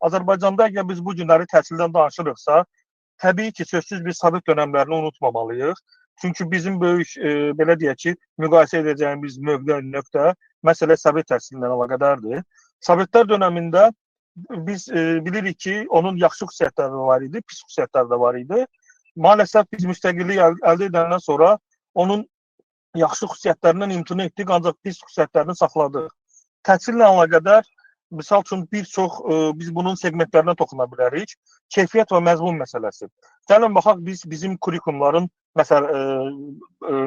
Azərbaycanda əgər biz bu günləri təhsildən danışırıqsa, təbii ki, sözsüz biz Sovet dönəmlərini unutmamalıyıq. Çünki bizim böyük, belə deyək ki, müqayisə edəcəyimiz nöqtə məsələ Sovet təhsili ilə əlaqədardır. Sovetlər dönəmində biz bilirik ki, onun yaxşı xüsusiyyətləri də var idi, pis xüsusiyyətləri də var idi. Maalesef biz müstəqillik əldə edəndən sonra onun yaxşı xüsusiyyətlərindən imtina etdik, ancaq pis xüsusiyyətlərini saxladıq. Təhsillə əlaqədar, misal üçün bir çox biz bunun segmentlərinə toxuna bilərik. Keyfiyyət və məzmun məsələsi. Gəlin baxaq biz bizim kurikulumların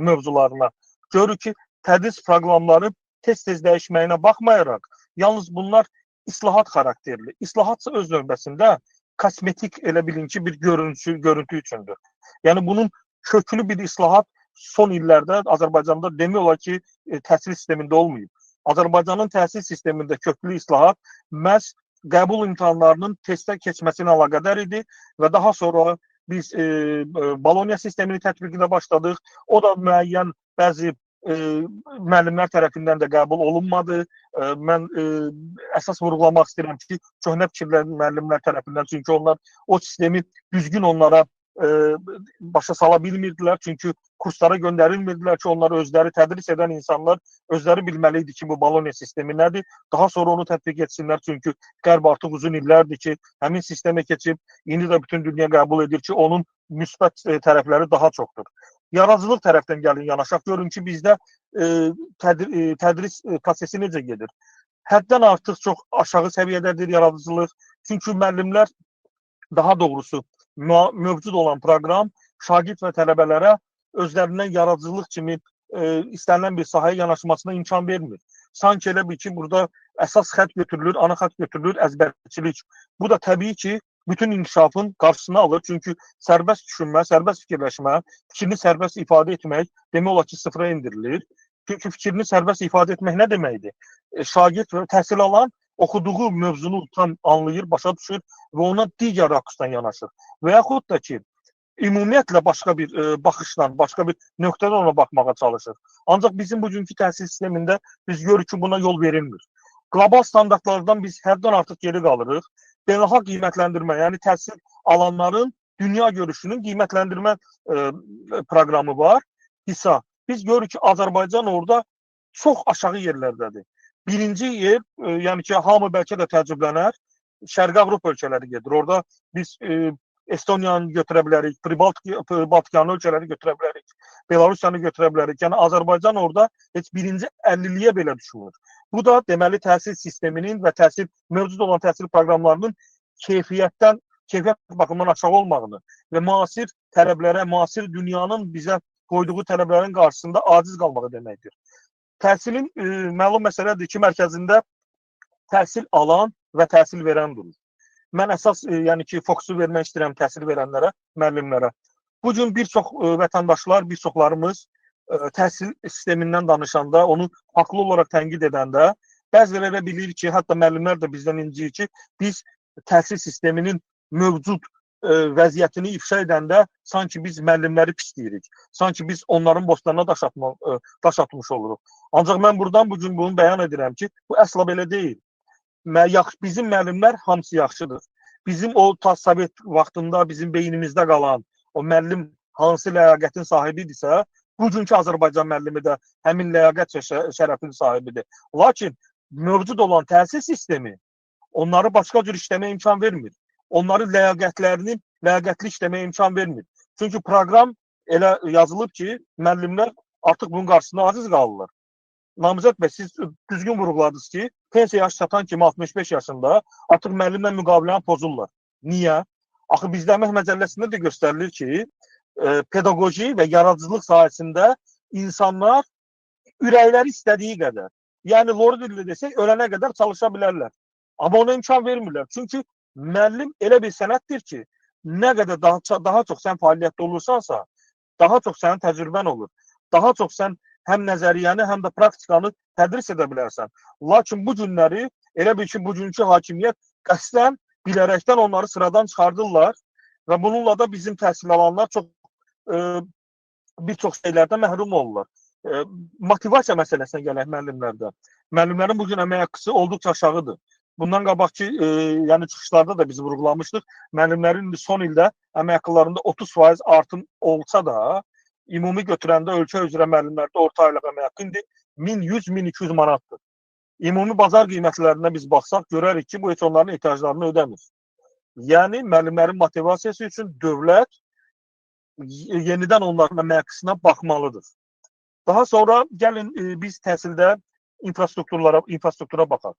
mövzularına. Görürük ki, tədris proqramları tez-tez dəyişməyinə baxmayaraq, yalnız bunlar islahat xarakterli. İslahatsa öz növbəsində kosmetik elə bilin ki, bir görüntü üçündür. Yəni bunun köklü bir islahat son illərdə Azərbaycanda demək olar ki, təhsil sistemində olmayıb. Azərbaycanın təhsil sistemində köklü islahat məhz qəbul imtahanlarının testə keçməsi ilə əlaqədar idi və daha sonra biz Bologna sistemini tətbiqinə başladıq. O da müəyyən bəzi müəllimlər tərəfindən də qəbul olunmadı. Mən əsas vurğulamaq istəyirəm ki, köhnə fikirli müəllimlər tərəfindən, çünki onlar o sistemi düzgün onlara başa sala bilmirdilər. Çünki kurslara göndərilmirdilər ki, onları özləri tədris edən insanlar özləri bilməli idi ki, bu Bologna sistemi nədir. Daha sonra onu tətbiq etsinlər. Çünki Qərb artıq uzun illərdir ki, həmin sistemə keçib, indi də bütün dünya qəbul edir ki, onun müsbət tərəfləri daha çoxdur. Yaradıcılıq tərəfdən gəlin yanaşaq. Görün ki, bizdə tədris prosesi necə gedir? Həddən artıq çox aşağı səviyyədədir yaradıcılıq. Çünki müəllimlər, daha doğrusu mövcud olan proqram şagird və tələbələrə özlərindən yaradıcılıq kimi istənilən bir sahəyə yanaşmasına imkan vermir. Sanki elə bir ki, burada əsas xətt götürülür, ana xətt götürülür, əzbərçilik. Bu da təbii ki, bütün inkişafın qarşısını alır. Çünki sərbəst düşünmə, sərbəst fikirləşmə, fikrini sərbəst ifadə etmək demək olar ki, sıfıra indirilir. Çünki fikrini sərbəst ifadə etmək nə deməkdir? Şagird və təhsil alan oxuduğu mövzunu tam anlayır, başa düşür və ona digər rakursdan yanaşır. Və yaxud da ki, ümumiyyətlə başqa bir baxışdan, başqa bir nöqtədən ona baxmağa çalışır. Ancaq bizim bugünkü təhsil sistemində biz görürük ki, buna yol verilmir. Qlobal standartlardan biz həddən artıq geri qalırıq. Beynəlxalq qiymətləndirmə, yəni təhsil alanların dünya görüşünün qiymətləndirmə proqramı var. PISA. Biz görürük ki, Azərbaycan orada çox aşağı yerlərdədir. Birinci yer, yəni ki, hamı bəlkə də təəccüblənər, Şərqi Avropa ölkələri gedir. Orada biz Estoniyanı götürə bilərik, Baltikanı ölkələri götürə bilərik, Belarusiyanı götürə bilərik. Yəni Azərbaycan orada heç birinci 50-liyə belə düşmür. Bu da deməli təhsil sisteminin və mövcud olan təhsil proqramlarının keyfiyyət baxımından aşağı olmağını və müasir tələblərə, müasir dünyanın bizə qoyduğu tələblərin qarşısında aciz qalmağı deməkdir. Təhsilin məlum məsələdir ki, mərkəzində təhsil alan və təhsil verən durur. Mən əsas, yəni ki, fokusu vermək istəyirəm təhsil verənlərə, müəllimlərə. Bugün bir çox vətəndaşlar, bir çoxlarımız təhsil sistemindən danışanda, onu haqlı olaraq tənqid edəndə, bəziləri bilir ki, hətta müəllimlər də bizdən inciyir ki, biz təhsil sisteminin mövcud vəziyyətini ifşa edəndə sanki biz müəllimləri pisləyirik. Sanki biz onların bostanına daş atmış oluruq. Ancaq mən buradan bugün bunu bəyan edirəm ki, bu əsla belə deyil. Bizim müəllimlər hamısı yaxşıdır. Bizim o Sovet vaxtında bizim beynimizdə qalan o müəllim hansı ləyaqətin sahibidirsə, bugünkü Azərbaycan müəllimi də həmin ləyaqət şərəfinin sahibidir. Lakin mövcud olan təhsil sistemi onları başqa cür işləməyə imkan vermir. Onları ləyaqətli işləməyə imkan vermir. Çünki proqram elə yazılıb ki, müəllimlər artıq bunun qarşısında aciz qalırlar. Namizəd bəy, siz düzgün vurğuladınız ki, pensiya yaşı çatan kimi 65 yaşında artıq müəllimlə müqaviləni pozurlar. Niyə? Axı bizdə əmək məcəlləsində də göstərilir ki, pedaqoji və yaradıcılıq sahəsində insanlar ürəkləri istədiyi qədər, yəni lori dillə desək, ölənə qədər çalışa bilərlər. Amma ona imkan vermirlər. Çünki müəllim elə bir sənətdir ki, nə qədər daha çox sən fəaliyyətdə olursansa, daha çox sənin təcrübən olur. Daha çox sən həm nəzəriyyəni, həm də praktikanı tədris edə bilərsən. Lakin bu günləri, elə bil ki, bugünkü hakimiyyət qəsdən, bilərəkdən onları sıradan çıxardırlar və bununla da bizim təhsil alanlar bir çox şeylərdən məhrum olurlar. Motivasiya məsələsinə gələk müəllimlərdə. Müəllimlərin bugün əmək haqqısı olduqca aşağıdır. Bundan qabaqki yəni çıxışlarda da biz vurğulamışdıq. Müəllimlərin son ildə əmək haqqlarında 30% artım olsa da, ümumi götürəndə ölkə üzrə müəllimlərdə orta aylıq əmək haqqı indi 1100-1200 manatdır. Ümumi bazar qiymətlərinə biz baxsaq, görərik ki, bu heç onların ehtiyaclarını ödəmir. Yəni, müəllimlərin motivasiyası üçün dövlət yenidən onların əmək haqqısına baxmalıdır. Daha sonra gəlin biz təhsildə infrastruktura baxaq.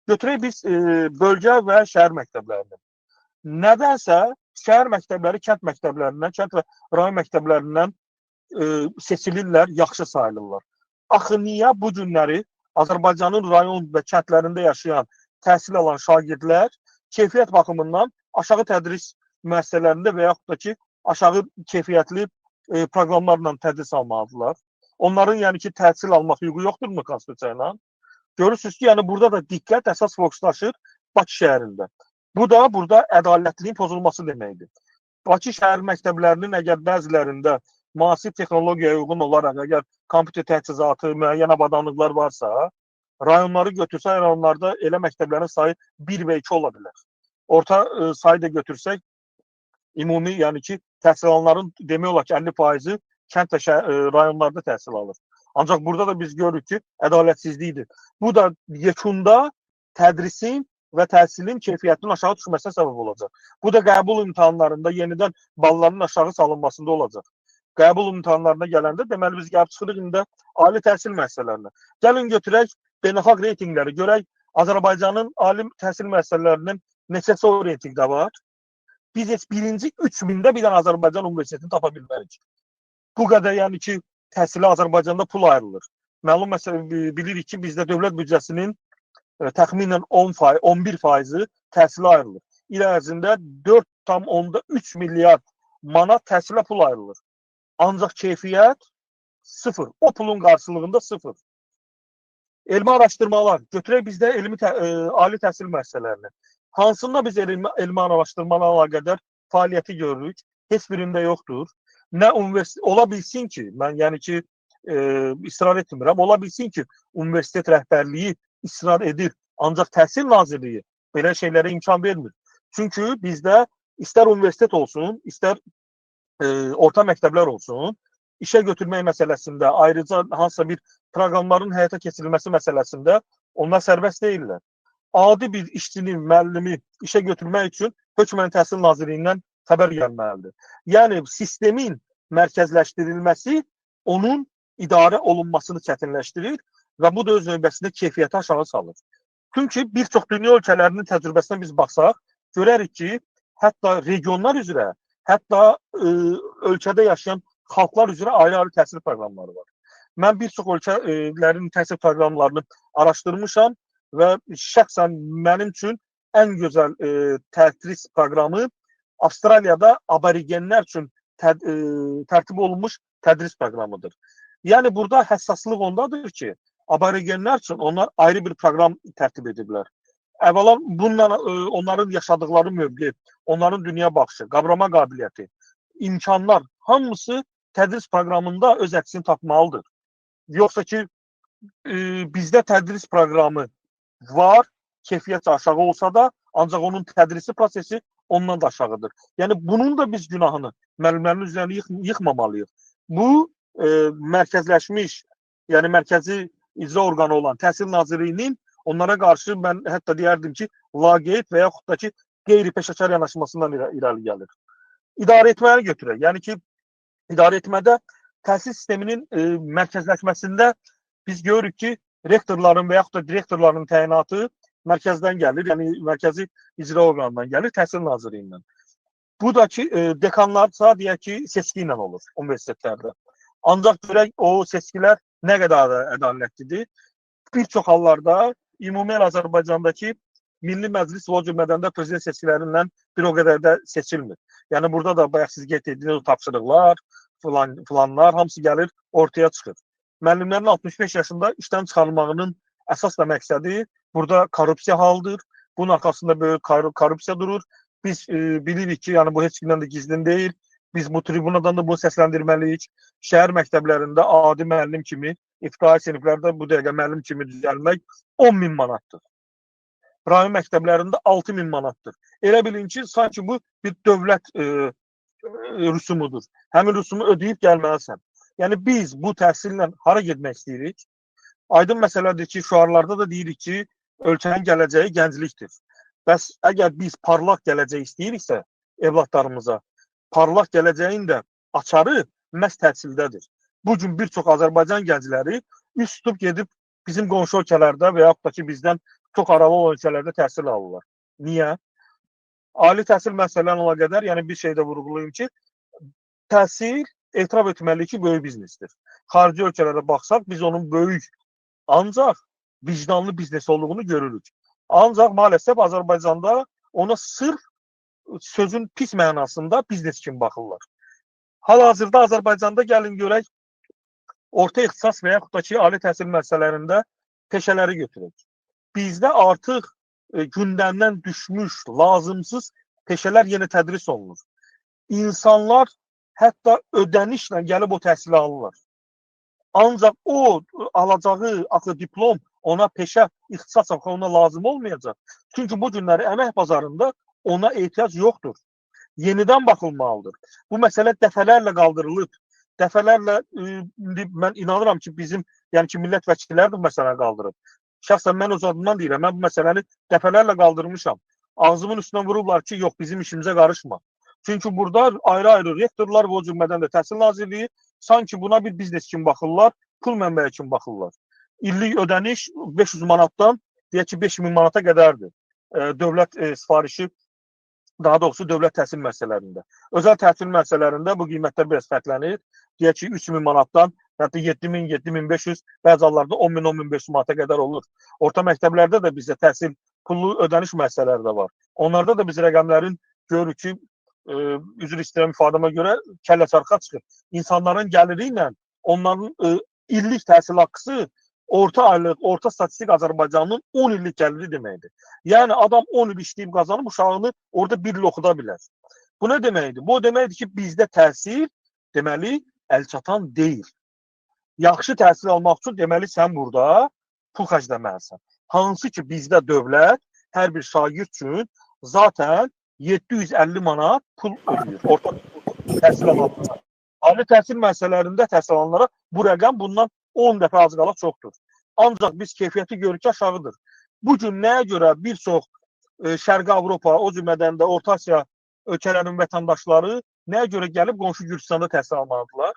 Götürək biz bölgə və şəhər məktəblərini. Nədənsə şəhər məktəbləri kənd məktəblərindən, kənd və rayon məktəblərindən seçilirlər, yaxşı sayılırlar. Axı niyə bu günləri Azərbaycanın rayon və kəndlərində yaşayan, təhsil alan şagirdlər keyfiyyət baxımından aşağı tədris müəssisələrində və yaxud da ki, aşağı keyfiyyətli proqramlarla tədris almalıdırlar? Onların yəni ki, təhsil almaq hüququ yoxdurmu konstitusiya ilə? Görürsünüz ki, yəni burada da diqqət əsas fokuslaşır Bakı şəhərində. Bu da burada ədalətliyin pozulması deməkdir. Bakı şəhər məktəblərinin əgər bəzilərində müasir texnologiyaya uyğun olaraq, əgər kompüter təchizatı, müəyyən avadanlıqlar varsa, rayonları götürsək, rayonlarda elə məktəblərin sayı 1 və 2 ola bilər. Orta sayı da götürsək, ümumi, yəni ki, təhsil alanların demək olar ki, 50%-i kənd və rayonlarda təhsil alır. Ancaq burada da biz görürük ki, ədalətsizlikdir. Bu da yekunda tədrisin və təhsilin keyfiyyətinin aşağı düşməsinə səbəb olacaq. Bu da qəbul imtahanlarında yenidən balların aşağı salınmasında olacaq. Qəbul imtahanlarına gələndə deməli biz gəlib çıxırıq indi ali təhsil müəssisələrinə. Gəlin götürək beynəlxalq reytinqləri, görək Azərbaycanın ali təhsil müəssisələrinin neçəsi o reytinqdə var. Biz heç birinci 3000-də bir dənə Azərbaycan universitetini tapa bilmərik. Bu qədər yəni ki, təhsilə Azərbaycanda pul ayrılır. Məlum məsələn bilirik ki, bizdə dövlət büdcəsinin təxminən 11%-i təhsilə ayrılır. İl ərzində 4,3 milyard manat təhsilə pul ayrılır. Ancaq keyfiyyət sıfır. O pulun qarşılığında sıfır. Elmi araşdırmalar, götürək bizdə ali təhsil müəssisələrini. Hansında biz elmi araşdırmalarla əlaqədar fəaliyyəti görürük? Heç birində yoxdur. Nə universitet, ola bilsin ki, mən yəni ki, israr etmirəm, ola bilsin ki, universitet rəhbərliyi israr edir, ancaq Təhsil Nazirliyi belə şeylərə imkan vermir. Çünki bizdə istər universitet olsun, istər orta məktəblər olsun, işə götürmək məsələsində, ayrıca hansısa bir proqramların həyata keçirilməsi məsələsində onlar sərbəst deyirlər. Adi bir işçini, müəllimi işə götürmək üçün Hökümən Təhsil Nazirliyindən xəbər gəlməlidir. Yəni, sistemin mərkəzləşdirilməsi onun idarə olunmasını çətinləşdirir və bu da öz növbəsində keyfiyyəti aşağı salır. Çünki bir çox dünya ölkələrinin təcrübəsinə biz baxsaq, görərik ki, hətta regionlar üzrə, hətta ölkədə yaşayan xalqlar üzrə ayrı-ayrı təhsil proqramları var. Mən bir çox ölkələrin təhsil proqramlarını araşdırmışam və şəxsən mənim üçün ən gözəl tədris proqramı Avstraliyada aborigenlər üçün tərtib olunmuş tədris proqramıdır. Yəni, burada həssaslıq ondadır ki, aborigenlər üçün onlar ayrı bir proqram tərtib ediblər. Əvvəla, bununla onların yaşadıkları mövqe, onların dünya baxışı, qavrama qabiliyyəti, imkanlar, hamısı tədris proqramında öz əksini tapmalıdır. Yoxsa ki, bizdə tədris proqramı var, keyfiyyət aşağı olsa da, ancaq onun tədrisi prosesi ondan da aşağıdır. Yəni, bunun da biz günahını müəllimlərin üzərinə yıxmamalıyıq. Bu, mərkəzləşmiş, yəni mərkəzi icra orqanı olan Təhsil Nazirliyinin onlara qarşı mən hətta deyərdim ki, laqeyd və yaxud da ki, qeyri-peşəkar yanaşmasından irəli gəlir. İdarə etməyə götürək. Yəni ki, idarə etmədə təhsil sisteminin mərkəzləşməsində biz görürük ki, rektorların və yaxud da direktorların təyinatı mərkəzdən gəlir, yəni mərkəzi icra orqanından gəlir, Təhsil Nazirliyindən. Bu da ki, dekanlarsa deyək ki, seçki ilə olur universitetlərdə. Ancaq görək o seçkilər nə qədər ədalətlidir. Bir çox hallarda ümumi Azərbaycandakı Milli Məclis və o cümlədən də prezident seçkilərindən bir o qədər də seçilmir. Yəni burada da bayaq siz qeyd etdiyiniz tapşırıqlar, filanlar hamısı gəlir, ortaya çıxır. Müəllimlərin 65 yaşında işdən çıxarılmağının əsas da məqsədi burada korrupsiya halıdır. Bunun arxasında böyük korrupsiya durur. Biz bilirik ki, yəni bu heç kimdən də gizlin deyil. Biz bu tribunadan da bunu səsləndirməliyik. Şəhər məktəblərində adi müəllim kimi, ibtidai siniflərdə bu dəqiqə müəllim kimi düzəlmək 10.000 manatdır. rayon məktəblərində 6000 manatdır. Elə bilin ki, sanki bu bir dövlət rüsumudur. Həmin rüsumu ödəyib gəlməlisən. Yəni biz bu təhsillə hara getmək istəyirik? Aydın məsələdir ki, şüarlarda da deyirik ki, ölkənin gələcəyi gənclikdir. Bəs əgər biz parlaq gələcək istəyiriksə evladlarımıza, parlaq gələcəyin də açarı məhz təhsildədir. Bu gün bir çox Azərbaycan gəncləri üst tutub gedib bizim qonşu ölkələrdə və yaxud da ki, bizdən çox aralı olan ölkələrdə təhsil alırlar. Niyə? Ali təhsil məsələlərinə əlaqədar, yəni bir şey də vurğulayım ki, təhsil etiraf etməliyik ki, böyük biznesdir. Xarici ölkələrə baxsaq, biz onun böyük, ancaq vicdanlı biznes olduğunu görürük. Ancaq maalesef Azərbaycanda ona sırf sözün pis mənasında biznes kimi baxırlar. Hal-hazırda Azərbaycanda gəlin görək, orta ixtisas və yaxud da ki, ali təhsil müəssisələrində peşələri götürək. Bizdə artıq gündəmdən düşmüş, lazımsız peşələr yenə tədris olunur. İnsanlar hətta ödənişlə gəlib o təhsili alırlar. Ancaq o alacağı axı diplom ona peşə, ixtisas axı ona lazım olmayacaq. Çünki bu günləri əmək bazarında ona ehtiyac yoxdur. Yenidən baxılmalıdır. Bu məsələ dəfələrlə qaldırılıb. Dəfələrlə mən inanıram ki, bizim, yəni ki, millət vəkilləri bu məsələni qaldırıb. Şəxsən mən öz adımdan deyirəm, mən bu məsələni dəfələrlə qaldırmışam. Ağzımın üstündən vurublar ki, yox, bizim işimizə qarışma. Çünki burada ayrı-ayrı rektorlar və o cümlədən də Təhsil Nazirliyi sanki buna bir biznes kimi baxırlar, pul mənbəyi kimi baxırlar. İllik ödəniş 500 manatdan deyək ki, 5000 manata qədərdir. Dövlət sifarişi, daha doğrusu dövlət təhsil müəssisələrində. Özəl təhsil müəssisələrində bu qiymətlər biraz fərqlənir. Deyək ki, 3000 manatdan, hətta 7000, 7500, bəzi hallarda 10000, 10500 manata qədər olur. Orta məktəblərdə də bizdə təhsil pullu ödəniş müəssisələri də var. Onlarda da biz rəqəmlərin görürük ki, üzr istəyirəm ifadəmə görə kəlləçarxa çıxır. İnsanların gəliri ilə onların illik təhsil haqqısı orta aylıq, orta statistik Azərbaycanın 10 illik gəliri deməkdir. Yəni adam 10 il işləyib qazanıb uşağını orada bir il oxuda bilər. Bu nə deməkdir? Bu deməkdir ki, bizdə təhsil deməli əlçatan deyil. Yaxşı təhsil almaq üçün deməli sən burada pul xərcləməlisən. Hansı ki bizdə dövlət hər bir şagird üçün zaten 750 manat pul ödəyir. Orta təhsil alanlara. Ali təhsil müəssisələrində təhsil alanlara bu rəqəm bundan 10 dəfə az qala çoxdur. Ancaq biz keyfiyyəti görürük ki, aşağıdır. Bu gün nəyə görə bir çox Şərqi Avropa, o cümlədən də Orta Asiya ölkələrinin vətəndaşları nəyə görə gəlib qonşu Gürcüstanda təhsil almalıdırlar?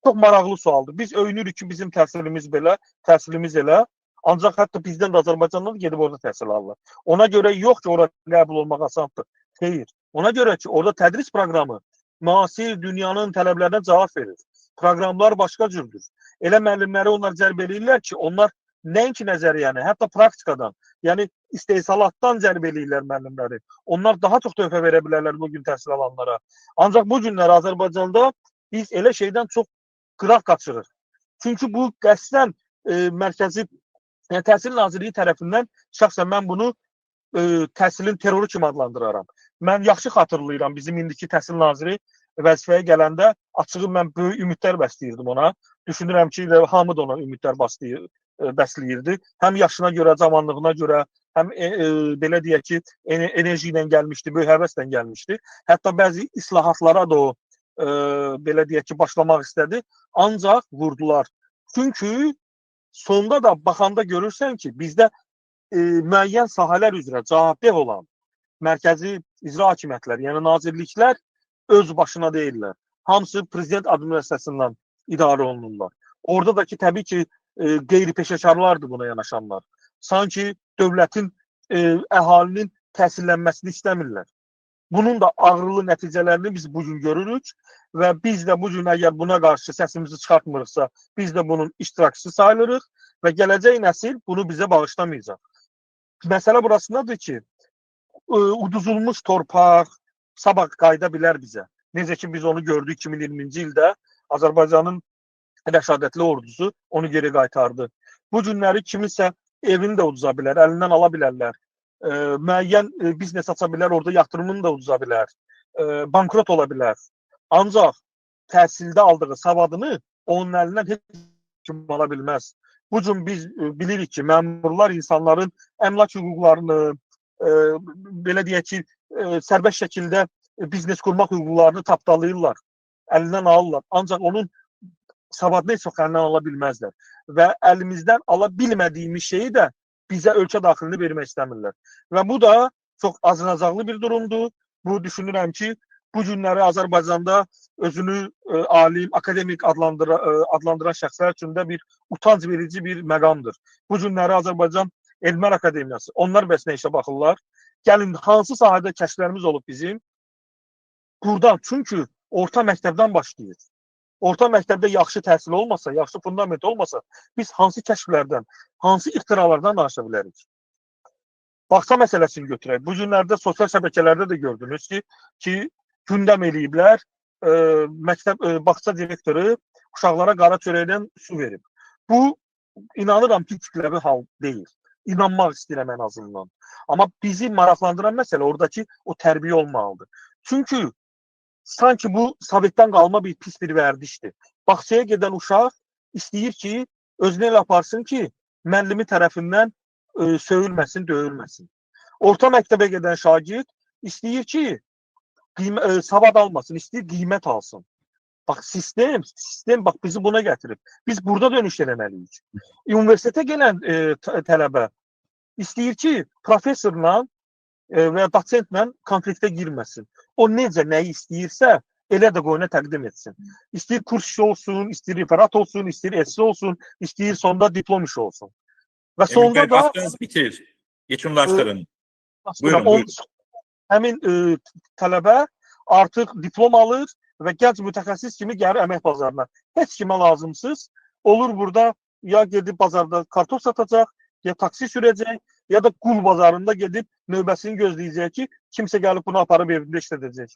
Çox maraqlı sualdır. Biz öyünürük ki, bizim təhsilimiz belə, təhsilimiz elə. Ancaq hətta bizdən də Azərbaycandan da gedib orada təhsil alırlar. Ona görə yox ki, orada qəbul olmaq asandır. Xeyr. Ona görə ki, orada tədris proqramı müasir dünyanın tələblərinə cavab verir. Proqramlar başqa cürdür. Elə müəllimləri onlar cəlb edirlər ki, onlar nəinki nəzəriyyəni, hətta praktikadan, yəni istehsalatdan cəlb edirlər müəllimləri. Onlar daha çox töhfə verə bilərlər bugün təhsil alanlara. Ancaq bu günlər Azərbaycanda biz elə şeydən çox qıraq qaçırıq. Çünki bu qəsdən mərkəzi Təhsil Nazirliyi tərəfindən şəxsən mən bunu təhsilin terroru kimi adlandıraram. Mən yaxşı xatırlayıram bizim indiki təhsil naziri vəzifəyə gələndə açığı mən böyük ümidlər bəsləyirdim ona. Düşünürəm ki, hamı da ona ümidlər bəsləyirdi. Həm yaşına görə, cavanlığına görə, həm belə deyək ki, enerji ilə gəlmişdi, böyük həvəslə gəlmişdi. Hətta bəzi islahatlara da o belə deyək ki, başlamaq istədi. Ancaq vurdular. Çünki sonda da baxanda görürsən ki, bizdə müəyyən sahələr üzrə cavabdeh olan mərkəzi icra hakimiyyətləri, yəni nazirliklər öz başına deyirlər. Hamısı prezident administrasiyasından idarə olunurlar. Orada da ki, təbii ki, qeyri-peşəkarlardır buna yanaşanlar. Sanki dövlətin, əhalinin təhsillənməsini istəmirlər. Bunun da ağrılı nəticələrini biz bugün görürük və biz də bugün əgər buna qarşı səsimizi çıxartmırıqsa, biz də bunun iştirakçısı sayılırıq və gələcək nəsil bunu bizə bağışlamayacaq. Məsələ burasındadır ki, uduzulmuş torpaq sabah qayıda bilər bizə. Necə ki, biz onu gördük 2020-ci ildə Azərbaycanın rəşadətli ordusu onu geri qaytardı. Bu günləri kimisə evini də uduza bilər, əlindən ala bilərlər. Müəyyən biznes aça bilər, orada yatırımını da uduza bilər. Bankrot ola bilər. Ancaq təhsildə aldığı savadını onun əlindən heç kim ala bilməz. Bu gün biz bilirik ki, məmurlar insanların əmlak hüquqlarını, belə deyək ki, sərbəst şəkildə biznes qurmaq hüquqlarını tapdalayırlar, əlindən alırlar. Ancaq onun savadını heç vaxt əlindən ala bilməzlər. Və əlimizdən ala bilmədiyimiz şeyi də bizə ölkə daxilində vermək istəmirlər. Və bu da çox acınacaqlı bir durumdur. Bu düşünürəm ki, bu günləri Azərbaycanda özünü alim, akademik adlandıran şəxslər üçün də bir utanc verici bir məqamdır. Bu günləri Azərbaycan Elmlər Akademiyası, onlar bəs nə işə baxırlar? Gəlin, hansı sahədə kəşflərimiz olub bizim? Buradan, çünki orta məktəbdən başlayır. Orta məktəbdə yaxşı təhsil olmasa, yaxşı fundament olmasa, biz hansı kəşflərdən, hansı ixtiralardan danışa bilərik? Bağça məsələsini götürək. Bu günlərdə sosial şəbəkələrdə də gördünüz ki, gündəm eləyiblər, bağça direktoru uşaqlara qara çörəkdən su verib. Bu, inanıram ki, kütləvi hal deyil. İnanmaq istəyirəm ən azından. Amma bizi maraqlandıran məsələ oradakı o tərbiyə olmalıdır. Çünki sanki bu Sovetdən qalma bir pis bir vərdişdir. Bağçaya gedən uşaq istəyir ki, özünə elə aparsın ki, müəllimi tərəfindən söyülməsin, döyülməsin. Orta məktəbə gedən şagird istəyir ki, savad almasın, istəyir qiymət alsın. Bax, sistem bax, bizi buna gətirib. Biz burada dönüş eləməliyik. Universitetə gələn tələbə istəyir ki, professorla və dosentlə konfliktə girməsin. O necə, nəyi istəyirsə, elə də qoyuna təqdim etsin. İstəyir kurs işi olsun, istəyir referat olsun, istəyir esse olsun, istəyir sonda diplom işi olsun. Və sonda da... Vaxtınız bitir. Yekunlaşdırın. Buyurun. Həmin tələbə artıq diplom alır və gənc mütəxəssis kimi gəlir əmək bazarına. Heç kimə lazımsız. Olur burada ya gedib bazarda kartof satacaq, ya taksi sürəcək, ya da qul bazarında gedib növbəsini gözləyəcək ki, kimsə gəlib bunu aparıb evində işlədəcək.